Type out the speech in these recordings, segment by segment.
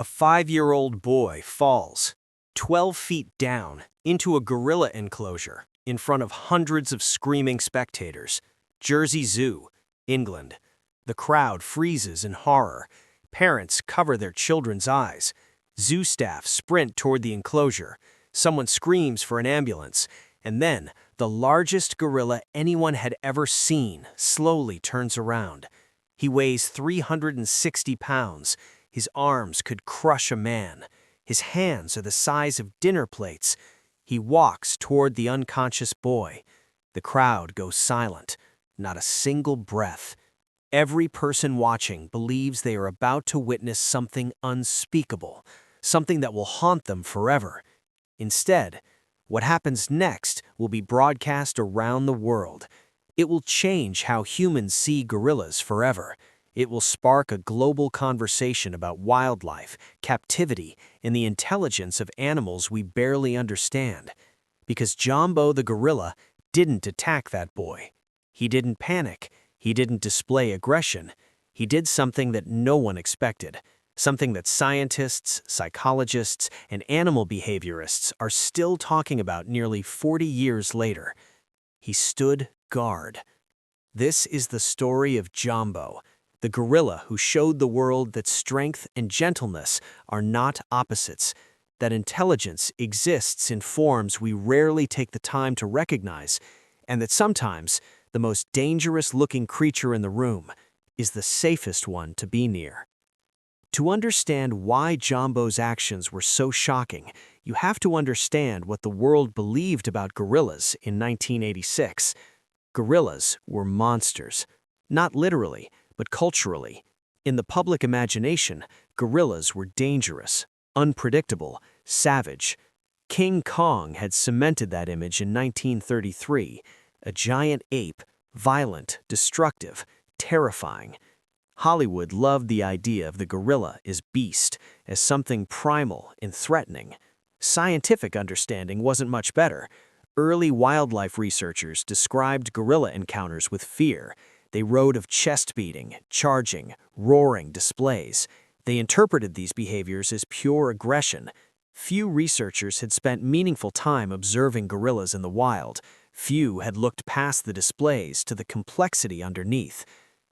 A 5-year-old boy falls 12 feet down into a gorilla enclosure in front of hundreds of screaming spectators. Jersey Zoo, England. The crowd freezes in horror. Parents cover their children's eyes. Zoo staff sprint toward the enclosure. Someone screams for an ambulance. And then, the largest gorilla anyone had ever seen slowly turns around. He weighs 360 pounds. His arms could crush a man. His hands are the size of dinner plates. He walks toward the unconscious boy. The crowd goes silent. Not a single breath. Every person watching believes they are about to witness something unspeakable, something that will haunt them forever. Instead, what happens next will be broadcast around the world. It will change how humans see gorillas forever. It will spark a global conversation about wildlife, captivity, and the intelligence of animals we barely understand. Because Jambo the gorilla didn't attack that boy. He didn't panic. He didn't display aggression. He did something that no one expected, something that scientists, psychologists, and animal behaviorists are still talking about nearly 40 years later. He stood guard. This is the story of Jambo, the gorilla who showed the world that strength and gentleness are not opposites, that intelligence exists in forms we rarely take the time to recognize, and that sometimes the most dangerous-looking creature in the room is the safest one to be near. To understand why Jambo's actions were so shocking, you have to understand what the world believed about gorillas in 1986. Gorillas were monsters, not literally, but culturally. In the public imagination, gorillas were dangerous, unpredictable, savage. King Kong had cemented that image in 1933, a giant ape, violent, destructive, terrifying. Hollywood loved the idea of the gorilla as beast, as something primal and threatening. Scientific understanding wasn't much better. Early wildlife researchers described gorilla encounters with fear. They wrote of chest-beating, charging, roaring displays. They interpreted these behaviors as pure aggression. Few researchers had spent meaningful time observing gorillas in the wild. Few had looked past the displays to the complexity underneath.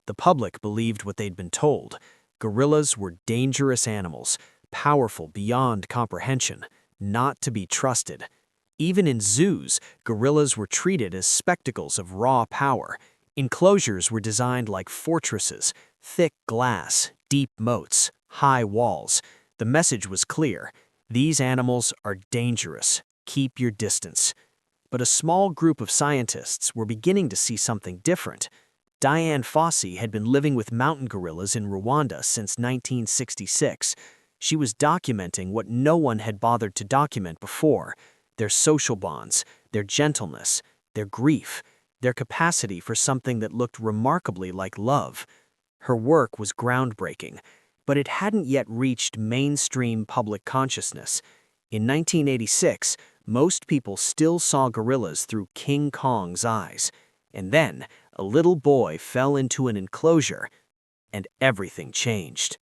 The public believed what they'd been told. Gorillas were dangerous animals, powerful beyond comprehension, not to be trusted. Even in zoos, gorillas were treated as spectacles of raw power. Enclosures were designed like fortresses, thick glass, deep moats, high walls. The message was clear. These animals are dangerous. Keep your distance. But a small group of scientists were beginning to see something different. Diane Fossey had been living with mountain gorillas in Rwanda since 1966. She was documenting what no one had bothered to document before: their social bonds, their gentleness, their grief, their capacity for something that looked remarkably like love. Her work was groundbreaking, but it hadn't yet reached mainstream public consciousness. In 1986, most people still saw gorillas through King Kong's eyes. And then, a little boy fell into an enclosure, and everything changed.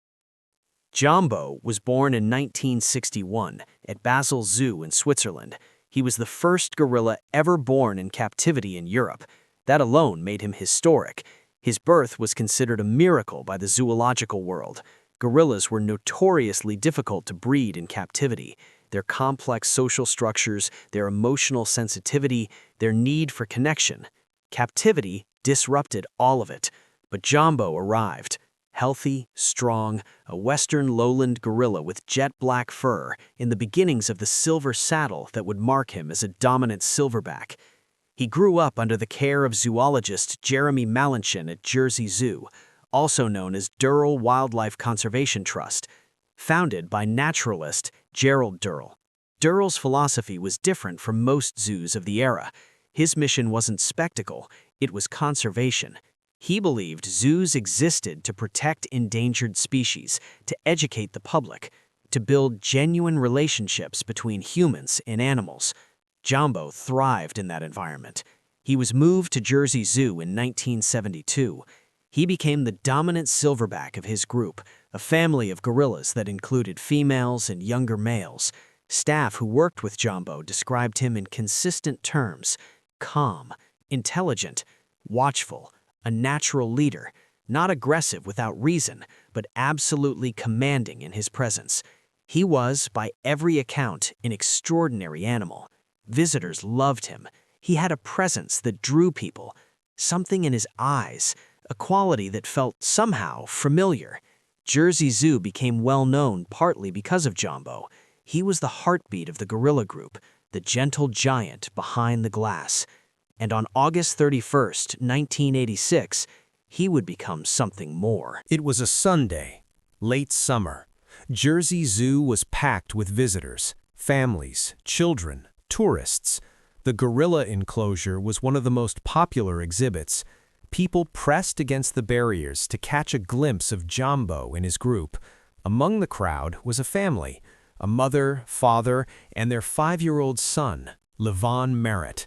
Jambo was born in 1961 at Basel Zoo in Switzerland. He was the first gorilla ever born in captivity in Europe. That alone made him historic. His birth was considered a miracle by the zoological world. Gorillas were notoriously difficult to breed in captivity. Their complex social structures, their emotional sensitivity, their need for connection. Captivity disrupted all of it. But Jambo arrived. Healthy, strong, a western lowland gorilla with jet-black fur, in the beginnings of the silver saddle that would mark him as a dominant silverback. He grew up under the care of zoologist Jeremy Malenchin at Jersey Zoo, also known as Durrell Wildlife Conservation Trust, founded by naturalist Gerald Durrell. Durrell's philosophy was different from most zoos of the era. His mission wasn't spectacle, it was conservation. He believed zoos existed to protect endangered species, to educate the public, to build genuine relationships between humans and animals. Jambo thrived in that environment. He was moved to Jersey Zoo in 1972. He became the dominant silverback of his group, a family of gorillas that included females and younger males. Staff who worked with Jambo described him in consistent terms: calm, intelligent, watchful, a natural leader, not aggressive without reason, but absolutely commanding in his presence. He was, by every account, an extraordinary animal. Visitors loved him. He had a presence that drew people, something in his eyes, a quality that felt somehow familiar. Jersey Zoo became well known partly because of Jambo. He was the heartbeat of the gorilla group, the gentle giant behind the glass. And on August 31st, 1986, he would become something more. It was a Sunday, late summer. Jersey Zoo was packed with visitors, families, children, tourists. The gorilla enclosure was one of the most popular exhibits. People pressed against the barriers to catch a glimpse of Jambo and his group. Among the crowd was a family, a mother, father, and their 5-year-old son, Levon Merritt.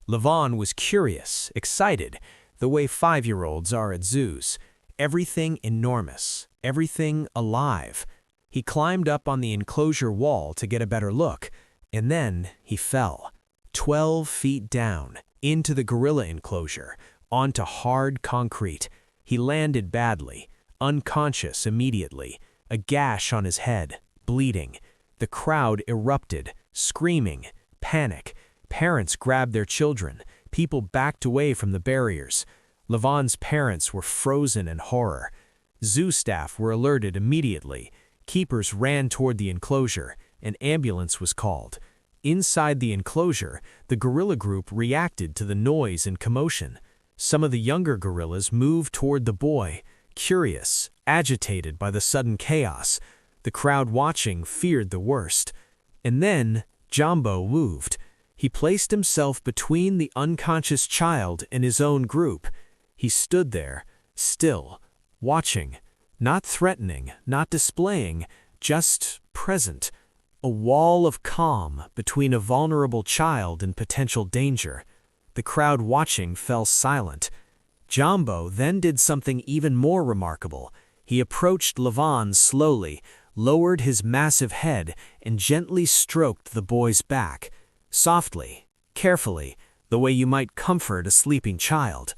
Levon was curious, excited, the way 5-year-olds are at zoos. Everything enormous, everything alive. He climbed up on the enclosure wall to get a better look, and then he fell. 12 feet down, into the gorilla enclosure, onto hard concrete. He landed badly, unconscious immediately, a gash on his head, bleeding. The crowd erupted, screaming, panic. Parents grabbed their children. People backed away from the barriers. Levon's parents were frozen in horror. Zoo staff were alerted immediately. Keepers ran toward the enclosure. An ambulance was called. Inside the enclosure, the gorilla group reacted to the noise and commotion. Some of the younger gorillas moved toward the boy, curious, agitated by the sudden chaos. The crowd watching feared the worst. And then Jambo moved. He placed himself between the unconscious child and his own group. He stood there, still, watching, not threatening, not displaying, just present. A wall of calm between a vulnerable child and potential danger. The crowd watching fell silent. Jambo then did something even more remarkable. He approached Levon slowly, lowered his massive head, and gently stroked the boy's back. Softly, carefully, the way you might comfort a sleeping child.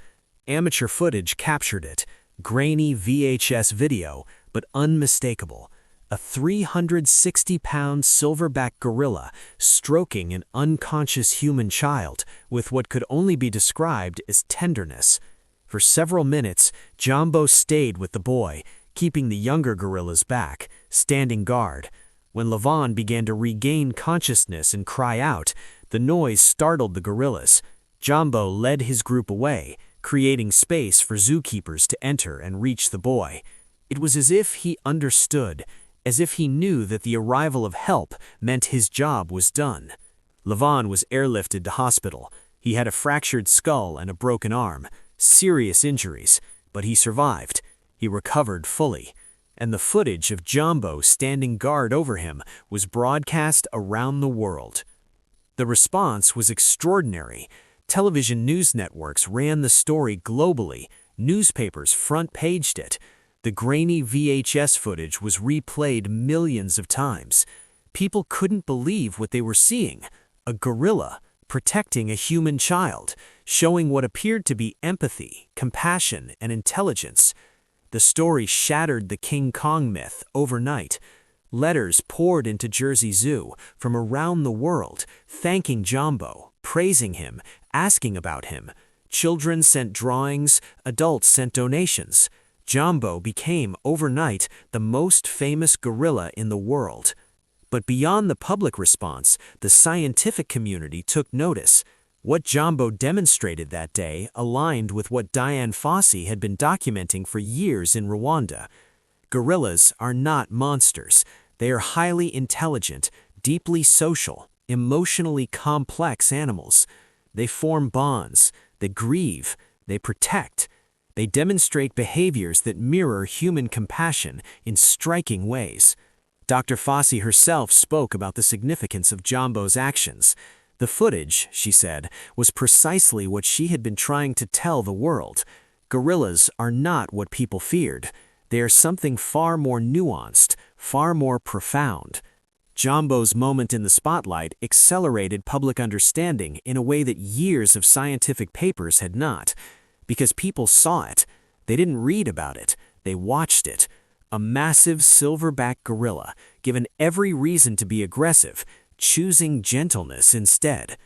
Amateur footage captured it, grainy VHS video, but unmistakable. A 360-pound silverback gorilla stroking an unconscious human child with what could only be described as tenderness. For several minutes, Jambo stayed with the boy, keeping the younger gorillas back, standing guard. When Levon began to regain consciousness and cry out, the noise startled the gorillas. Jambo led his group away, creating space for zookeepers to enter and reach the boy. It was as if he understood, as if he knew that the arrival of help meant his job was done. Levon was airlifted to hospital. He had a fractured skull and a broken arm, serious injuries, but he survived. He recovered fully. And the footage of Jambo standing guard over him was broadcast around the world. The response was extraordinary. Television news networks ran the story globally. Newspapers front-paged it. The grainy VHS footage was replayed millions of times. People couldn't believe what they were seeing. A gorilla protecting a human child, showing what appeared to be empathy, compassion, and intelligence. The story shattered the King Kong myth overnight. Letters poured into Jersey Zoo from around the world, thanking Jambo, praising him, asking about him. Children sent drawings, adults sent donations. Jambo became, overnight, the most famous gorilla in the world. But beyond the public response, the scientific community took notice. What Jambo demonstrated that day aligned with what Dian Fossey had been documenting for years in Rwanda. Gorillas are not monsters. They are highly intelligent, deeply social, emotionally complex animals. They form bonds, they grieve, they protect. They demonstrate behaviors that mirror human compassion in striking ways. Dr. Fossey herself spoke about the significance of Jambo's actions. The footage, she said, was precisely what she had been trying to tell the world. Gorillas are not what people feared. They are something far more nuanced, far more profound. Jambo's moment in the spotlight accelerated public understanding in a way that years of scientific papers had not. Because people saw it. They didn't read about it. They watched it. A massive silverback gorilla, given every reason to be aggressive, choosing gentleness instead.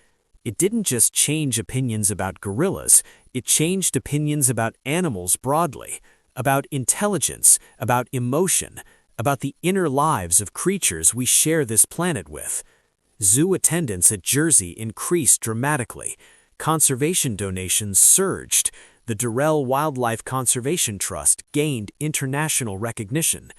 It didn't just change opinions about gorillas, it changed opinions about animals broadly, about intelligence, about emotion, about the inner lives of creatures we share this planet with. Zoo attendance at Jersey increased dramatically. Conservation donations surged. The Durrell Wildlife Conservation Trust gained international recognition.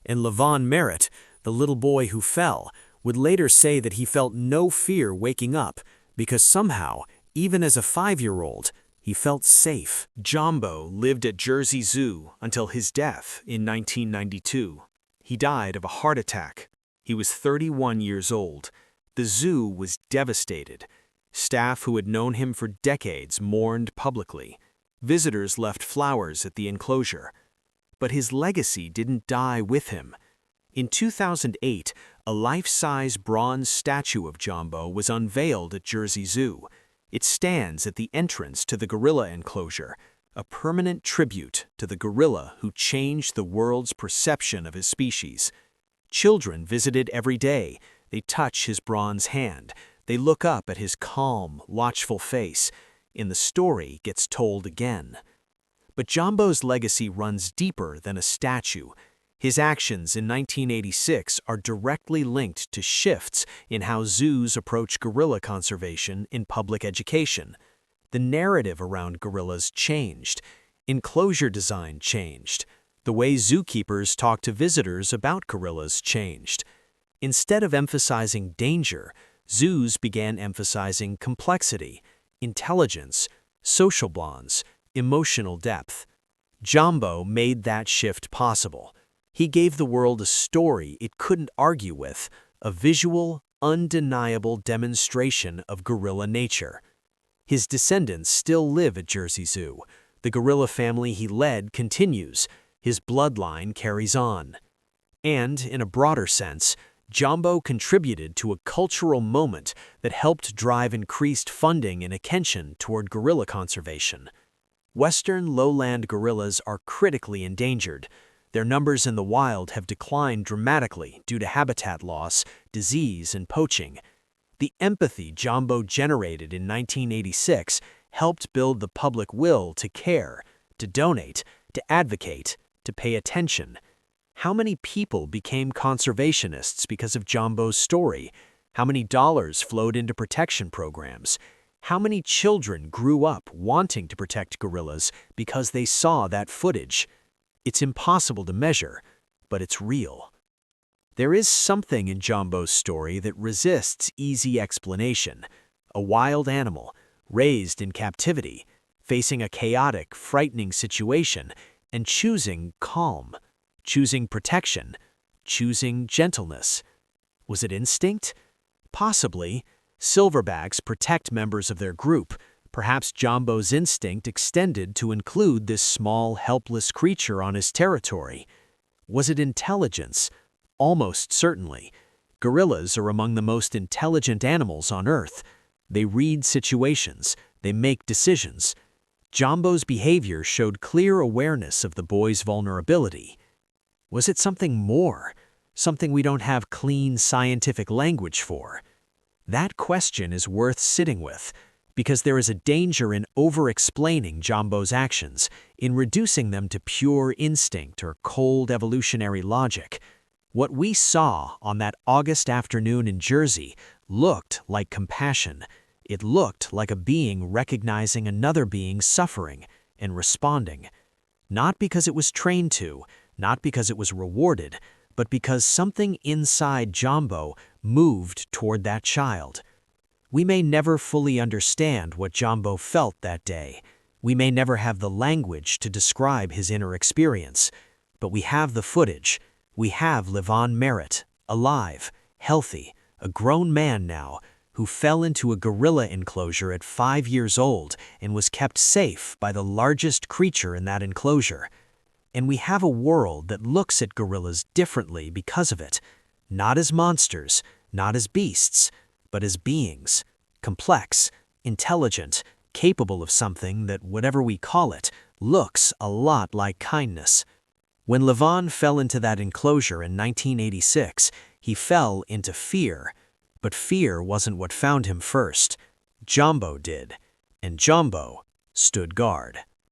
And Levon Merritt, the little boy who fell, would later say that he felt no fear waking up because somehow, even as a 5-year-old, he felt safe. Jambo lived at Jersey Zoo until his death in 1992. He died of a heart attack. He was 31 years old. The zoo was devastated. Staff who had known him for decades mourned publicly. Visitors left flowers at the enclosure. But his legacy didn't die with him. In 2008, a life-size bronze statue of Jambo was unveiled at Jersey Zoo. It stands at the entrance to the gorilla enclosure, a permanent tribute to the gorilla who changed the world's perception of his species. Children visit it every day. They touch his bronze hand. They look up at his calm, watchful face, and the story gets told again. But Jambo's legacy runs deeper than a statue. His actions in 1986 are directly linked to shifts in how zoos approach gorilla conservation in public education. The narrative around gorillas changed. Enclosure design changed. The way zookeepers talk to visitors about gorillas changed. Instead of emphasizing danger, zoos began emphasizing complexity, intelligence, social bonds, emotional depth. Jambo made that shift possible. He gave the world a story it couldn't argue with, a visual, undeniable demonstration of gorilla nature. His descendants still live at Jersey Zoo. The gorilla family he led continues. His bloodline carries on. And, in a broader sense, Jambo contributed to a cultural moment that helped drive increased funding and attention toward gorilla conservation. Western lowland gorillas are critically endangered. Their numbers in the wild have declined dramatically due to habitat loss, disease, and poaching. The empathy Jambo generated in 1986 helped build the public will to care, to donate, to advocate, to pay attention. How many people became conservationists because of Jambo's story? How many dollars flowed into protection programs? How many children grew up wanting to protect gorillas because they saw that footage? It's impossible to measure, but it's real. There is something in Jambo's story that resists easy explanation. A wild animal, raised in captivity, facing a chaotic, frightening situation, and choosing calm. Choosing protection, choosing gentleness. Was it instinct? Possibly. Silverbacks protect members of their group. Perhaps Jambo's instinct extended to include this small, helpless creature on his territory. Was it intelligence? Almost certainly. Gorillas are among the most intelligent animals on Earth. They read situations. They make decisions. Jambo's behavior showed clear awareness of the boy's vulnerability. Was it something more? Something we don't have clean scientific language for? That question is worth sitting with, because there is a danger in over-explaining Jambo's actions, in reducing them to pure instinct or cold evolutionary logic. What we saw on that August afternoon in Jersey looked like compassion. It looked like a being recognizing another being's suffering and responding. Not because it was trained to, not because it was rewarded, but because something inside Jambo moved toward that child. We may never fully understand what Jambo felt that day. We may never have the language to describe his inner experience. But we have the footage. We have Levon Merritt, alive, healthy, a grown man now, who fell into a gorilla enclosure at 5 years old and was kept safe by the largest creature in that enclosure. And we have a world that looks at gorillas differently because of it. Not as monsters, not as beasts, but as beings. Complex, intelligent, capable of something that, whatever we call it, looks a lot like kindness. When Levon fell into that enclosure in 1986, he fell into fear. But fear wasn't what found him first. Jambo did. And Jambo stood guard.